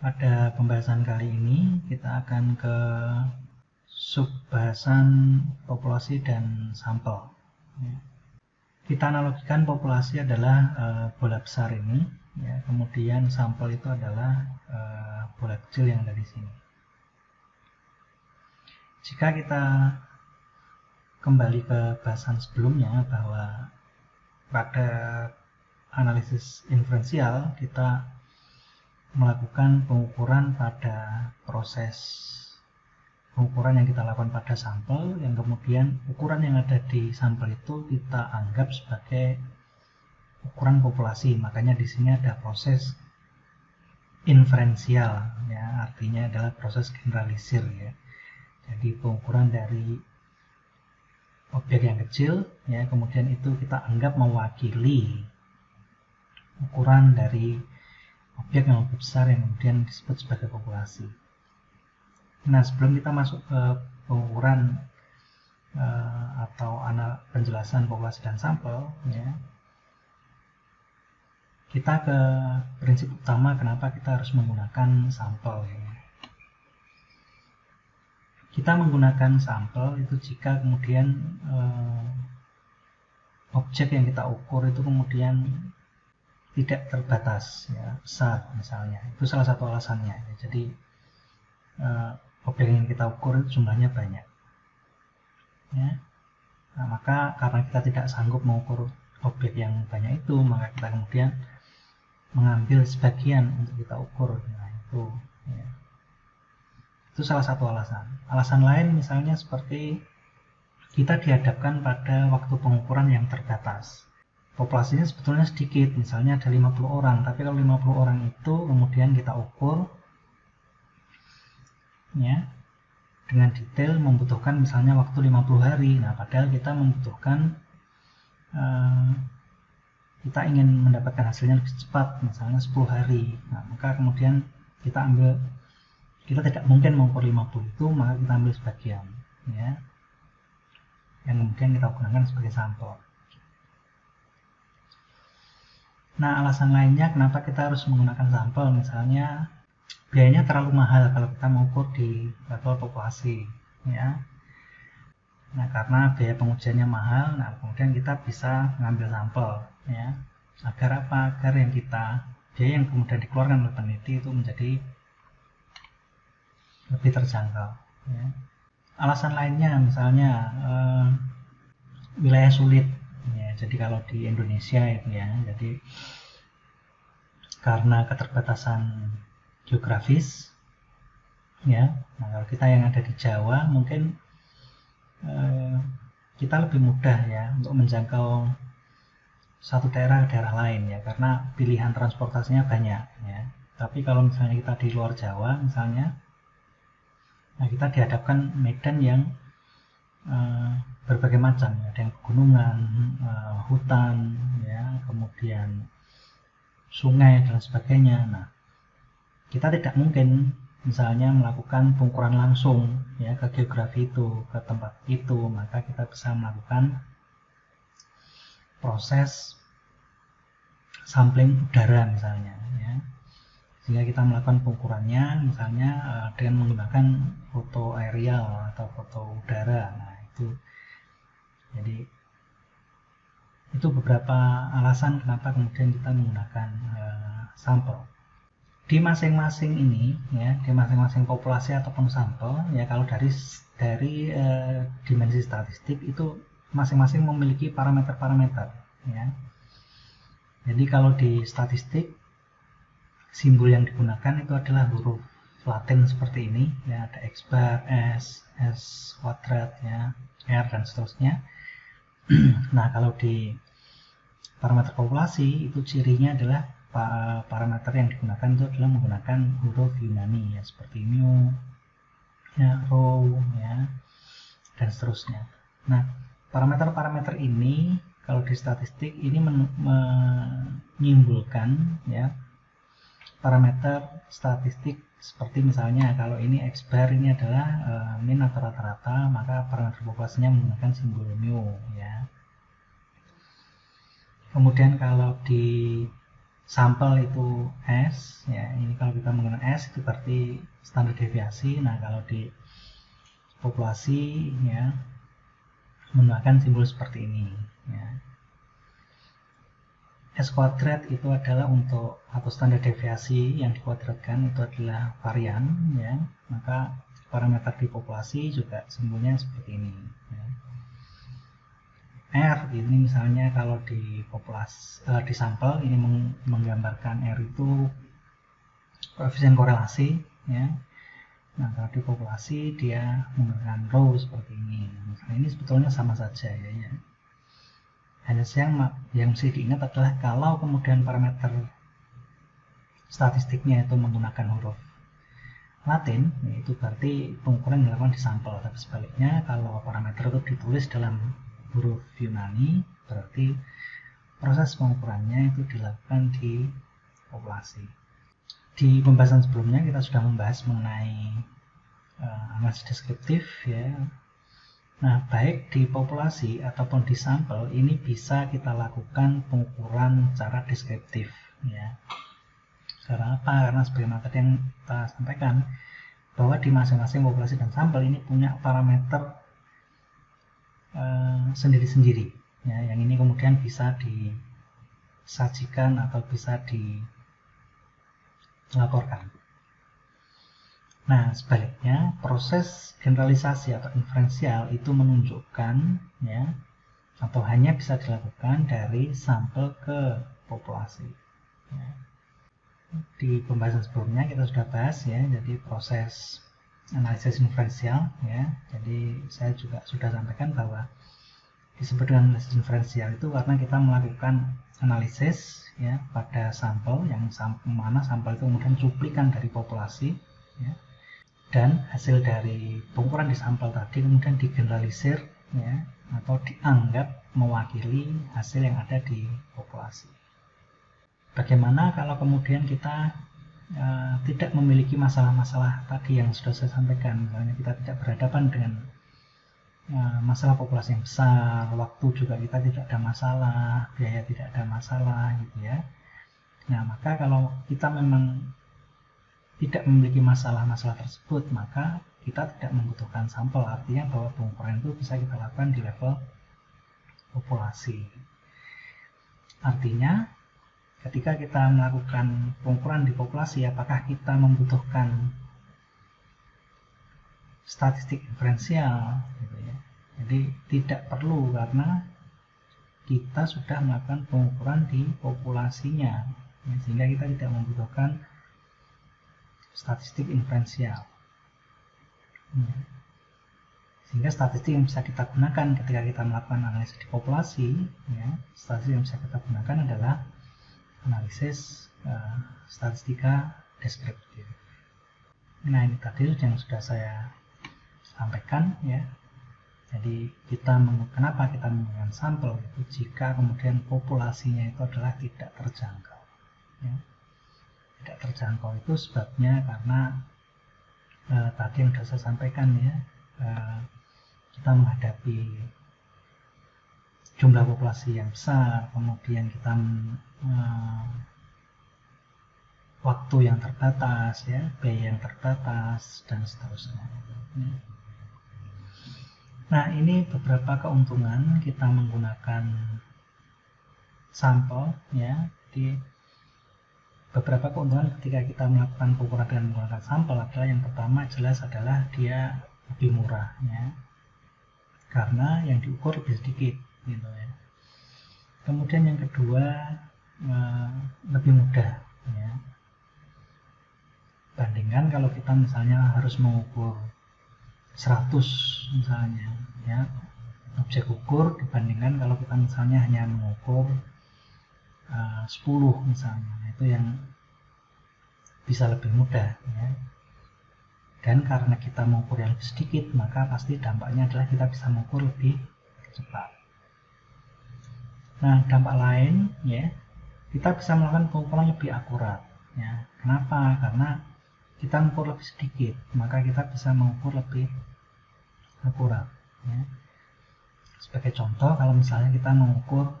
Pada pembahasan kali ini kita akan ke subbahasan populasi dan sampel. Kita analogikan populasi adalah bola besar ini, ya, kemudian sampel itu adalah bola kecil yang ada di sini. Jika kita kembali ke bahasan sebelumnya bahwa pada analisis inferensial kita melakukan pengukuran pada proses pengukuran yang kita lakukan pada sampel, yang kemudian ukuran yang ada di sampel itu kita anggap sebagai ukuran populasi. Makanya di sini ada proses inferensial, ya, artinya adalah proses generalisir, ya. Jadi pengukuran dari objek yang kecil, ya, kemudian itu kita anggap mewakili ukuran dari objek yang lebih besar yang kemudian disebut sebagai populasi. Nah, sebelum kita masuk ke pengukuran atau penjelasan populasi dan sampel, ya, kita ke prinsip utama kenapa kita harus menggunakan sampel, ya. Kita menggunakan sampel itu jika kemudian objek yang kita ukur itu kemudian tidak terbatas, ya, besar misalnya. Itu salah satu alasannya, ya. Jadi objek yang kita ukur itu jumlahnya banyak, ya. Nah, maka karena kita tidak sanggup mengukur objek yang banyak itu, maka kita kemudian mengambil sebagian untuk kita ukur. Nah, itu, ya. Itu salah satu alasan. Alasan lain misalnya seperti kita dihadapkan pada waktu pengukuran yang terbatas. Populasinya sebetulnya sedikit, misalnya ada 50 orang, tapi kalau 50 orang itu kemudian kita ukur, ya, dengan detail membutuhkan misalnya waktu 50 hari. Nah, padahal kita membutuhkan kita ingin mendapatkan hasilnya lebih cepat, misalnya 10 hari. Nah, maka kemudian kita tidak mungkin mengukur 50 itu, maka kita ambil sebagian, ya, yang kemudian kita gunakan sebagai sampel. Nah, alasan lainnya kenapa kita harus menggunakan sampel, misalnya biayanya terlalu mahal kalau kita mengukur di level populasi, ya. Nah, karena biaya pengujiannya mahal, nah kemudian kita bisa mengambil sampel, ya. Agar apa? Agar biaya yang kemudian dikeluarkan oleh peneliti itu menjadi lebih terjangkau, ya. Alasan lainnya misalnya wilayah sulit, ya. Jadi kalau di Indonesia itu, ya, jadi karena keterbatasan geografis, ya. Nah, kalau kita yang ada di Jawa mungkin kita lebih mudah, ya, untuk menjangkau satu daerah ke daerah lain, ya, karena pilihan transportasinya banyak, ya. Tapi kalau misalnya kita di luar Jawa misalnya, nah kita dihadapkan medan yang berbagai macam, ya. Ada yang pegunungan, hutan, ya, kemudian sungai dan sebagainya. Nah, kita tidak mungkin misalnya melakukan pengukuran langsung, ya, ke geografi itu, ke tempat itu, maka kita bisa melakukan proses sampling udara misalnya, ya. Sehingga kita melakukan pengukurannya misalnya dengan menggunakan foto aerial atau foto udara. Nah, jadi itu beberapa alasan kenapa kemudian kita menggunakan sampel. Di masing-masing ini, ya, di masing-masing populasi ataupun sampel, ya, kalau dari dimensi statistik itu masing-masing memiliki parameter-parameter, ya. Jadi kalau di statistik simbol yang digunakan itu adalah huruf Latin seperti ini, ya, ada X bar, S kuadrat, ya, R dan seterusnya. Nah, kalau di parameter populasi itu cirinya adalah parameter yang digunakan itu adalah menggunakan huruf Yunani, ya, seperti mu, ya, rho, ya, dan seterusnya. Nah, parameter-parameter ini kalau di statistik ini menyimpulkan, ya, parameter statistik seperti misalnya kalau ini X bar ini adalah min atau rata-rata, maka parameter populasinya menggunakan simbol mu, ya. Kemudian kalau di sampel itu S, ya ini kalau kita menggunakan S itu berarti standar deviasi. Nah kalau di populasi ya menggunakan simbol seperti ini ya. S kuadrat itu adalah untuk atau standar deviasi yang dikuadratkan itu adalah varian ya, maka parameter di populasi juga simbolnya seperti ini ya. R ini misalnya kalau di populasi di sampel ini menggambarkan R itu koefisien korelasi ya. Nah kalau di populasi dia menggunakan rho seperti ini. Nah, ini sebetulnya sama saja ya. Hanya yang mesti diingat adalah kalau kemudian parameter statistiknya itu menggunakan huruf Latin, itu berarti pengukuran dilakukan di sampel. Tapi sebaliknya kalau parameter itu ditulis dalam huruf Yunani, berarti proses pengukurannya itu dilakukan di populasi. Di pembahasan sebelumnya kita sudah membahas mengenai analisis deskriptif ya. Nah, baik di populasi ataupun di sampel ini bisa kita lakukan pengukuran secara deskriptif ya. Karena apa? Karena sebagaimana tadi yang kita sampaikan bahwa di masing-masing populasi dan sampel ini punya parameter sendiri-sendiri ya, yang ini kemudian bisa disajikan atau bisa dilaporkan. Nah, sebaliknya proses generalisasi atau inferensial itu menunjukkan ya, atau hanya bisa dilakukan dari sampel ke populasi. Ya. Di pembahasan sebelumnya kita sudah bahas ya, jadi proses analisis inferensial ya. Jadi saya juga sudah sampaikan bahwa disebut dengan analisis inferensial itu karena kita melakukan analisis ya pada sampel yang mana sampel itu kemudian cuplikan dari populasi ya. Dan hasil dari pengukuran di sampel tadi kemudian digeneralisir ya, atau dianggap mewakili hasil yang ada di populasi. Bagaimana kalau kemudian kita tidak memiliki masalah-masalah tadi yang sudah saya sampaikan, misalnya kita tidak berhadapan dengan masalah populasi yang besar, waktu juga kita tidak ada masalah, biaya tidak ada masalah gitu ya. Nah maka kalau kita memang tidak memiliki masalah-masalah tersebut, maka kita tidak membutuhkan sampel. Artinya bahwa pengukuran itu bisa kita lakukan di level populasi. Artinya ketika kita melakukan pengukuran di populasi, apakah kita membutuhkan statistik inferensial gitu ya. Jadi tidak perlu karena kita sudah melakukan pengukuran di populasinya ya, sehingga kita tidak membutuhkan statistik inferensial. Sehingga statistik yang bisa kita gunakan ketika kita melakukan analisis di populasi, ya, statistik yang bisa kita gunakan adalah analisis statistika deskriptif. Nah ini tadi yang sudah saya sampaikan ya. Jadi kenapa kita menggunakan sampel itu jika kemudian populasinya itu adalah tidak terjangkau. Ya. Tidak terjangkau itu sebabnya karena tadi yang sudah saya sampaikan ya, kita menghadapi jumlah populasi yang besar, kemudian kita waktu yang terbatas ya, biaya yang terbatas dan seterusnya. Nah ini beberapa keuntungan kita menggunakan sampel ya. Di beberapa keuntungan ketika kita melakukan pengukuran dengan menggunakan sampel adalah yang pertama jelas adalah dia lebih murah ya, karena yang diukur lebih sedikit gitu ya. Kemudian yang kedua lebih mudah ya, bandingkan kalau kita misalnya harus mengukur 100 misalnya ya, objek ukur dibandingkan kalau kita misalnya hanya mengukur 10 misalnya, itu yang bisa lebih mudah ya. Dan karena kita mengukur yang lebih sedikit, maka pasti dampaknya adalah kita bisa mengukur lebih cepat. Nah dampak lain ya, kita bisa melakukan pengukuran lebih akurat ya. Kenapa? Karena kita mengukur lebih sedikit, maka kita bisa mengukur lebih akurat ya. Sebagai contoh, kalau misalnya kita mengukur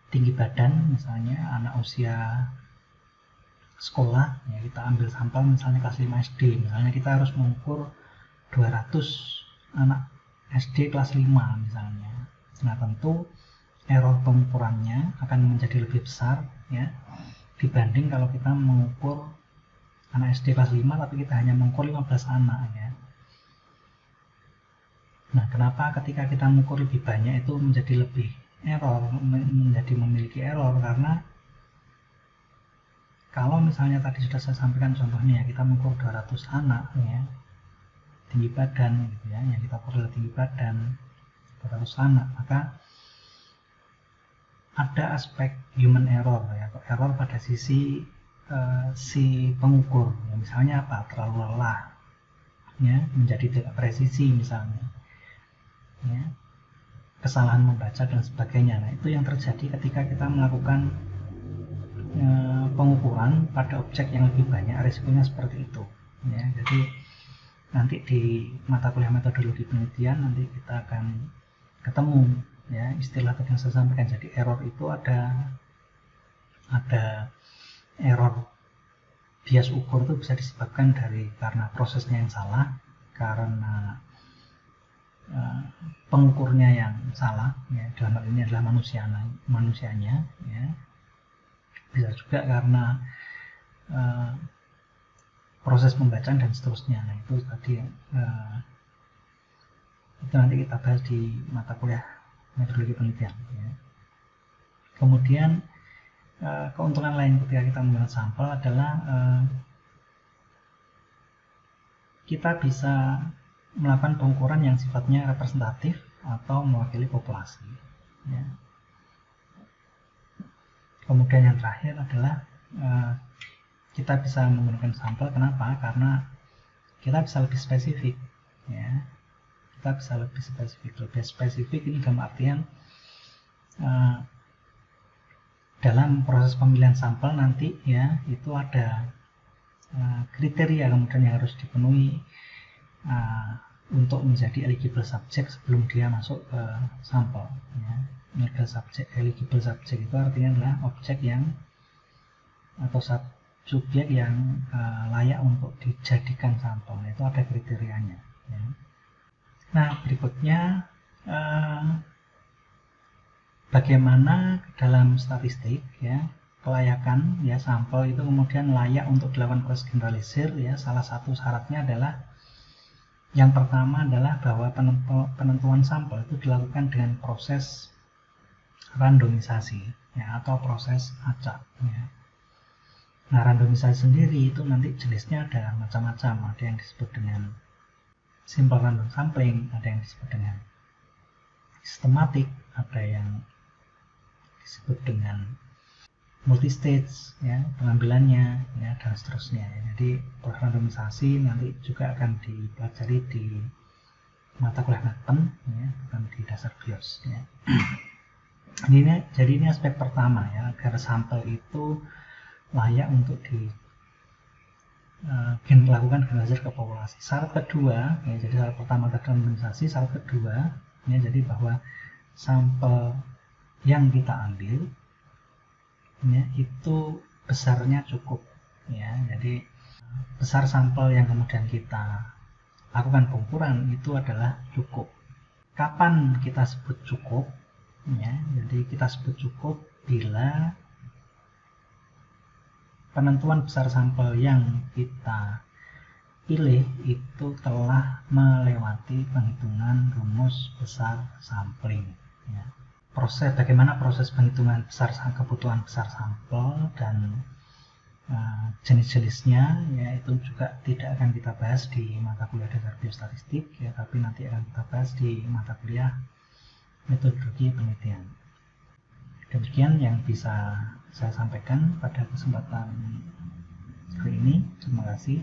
tinggi badan, misalnya anak usia sekolah, ya kita ambil sampel misalnya kelas 5 SD, misalnya kita harus mengukur 200 anak SD kelas 5 misalnya. Nah tentu error pengukurannya akan menjadi lebih besar ya dibanding kalau kita mengukur anak SD kelas 5 tapi kita hanya mengukur 15 anak ya. Nah kenapa ketika kita mengukur lebih banyak itu menjadi lebih error, menjadi memiliki error, karena kalau misalnya tadi sudah saya sampaikan contohnya kita mengukur 200 anak ya, tinggi badan gitu ya, yang kita ukur adalah tinggi badan 200 anak, maka ada aspek human error ya, error pada sisi si pengukur ya, misalnya apa, terlalu lelah ya, menjadi tidak presisi misalnya ya, kesalahan membaca dan sebagainya. Nah itu yang terjadi ketika kita melakukan pengukuran pada objek yang lebih banyak, risikonya seperti itu ya. Jadi nanti di mata kuliah metodologi penelitian nanti kita akan ketemu ya istilah tadi yang saya sampaikan. Jadi error itu ada error bias ukur itu bisa disebabkan karena prosesnya yang salah, karena pengukurnya yang salah ya, dalam hal ini adalah manusianya ya. Bisa juga karena proses pembacaan dan seterusnya. Nah itu tadi itu nanti kita bahas di mata kuliah metodologi penelitian ya. Kemudian keuntungan lain ketika kita menggunakan sampel adalah kita bisa melakukan pengukuran yang sifatnya representatif atau mewakili populasi ya. Kemudian yang terakhir adalah kita bisa menggunakan sampel. Kenapa? Karena kita bisa lebih spesifik ya. Kita bisa lebih spesifik ini dalam artian dalam proses pemilihan sampel nanti ya itu ada kriteria kemudian yang harus dipenuhi untuk menjadi eligible subject sebelum dia masuk ke sampel ya. Eligible subject itu artinya adalah objek yang atau subjek yang layak untuk dijadikan sampel. Itu ada kriterianya ya. Nah berikutnya bagaimana dalam statistik ya kelayakan ya sampel itu kemudian layak untuk dilakukan proses generalisir ya. Salah satu syaratnya adalah yang pertama adalah bahwa penentuan sampel itu dilakukan dengan proses randomisasi ya, atau proses acak ya. Nah randomisasi sendiri itu nanti jenisnya ada macam-macam, ada yang disebut dengan simple random sampling, ada yang disebut dengan sistematik, ada yang disebut dengan multistage ya pengambilannya ya, dan seterusnya ya. Jadi proses randomisasi nanti juga akan dipelajari di mata kuliah Matpen ya, bukan di dasar BIOS ya. Jadi ini aspek pertama ya, agar sampel itu layak untuk dilakukan generalisir ke populasi. Syarat kedua ya, jadi syarat pertama tadi randomisasi, syarat kedua ya, jadi bahwa sampel yang kita ambil ya, itu besarnya cukup ya. Jadi besar sampel yang kemudian kita lakukan pengukuran itu adalah cukup. Kapan kita sebut cukup ya? Jadi kita sebut cukup bila penentuan besar sampel yang kita pilih itu telah melewati penghitungan rumus besar sampling ya. Bagaimana proses penghitungan kebutuhan besar sampel dan jenis-jenisnya ya, itu juga tidak akan kita bahas di mata kuliah dasar biostatistik ya, tapi nanti akan kita bahas di mata kuliah metodologi penelitian. Demikian yang bisa saya sampaikan pada kesempatan hari ini. Terima kasih.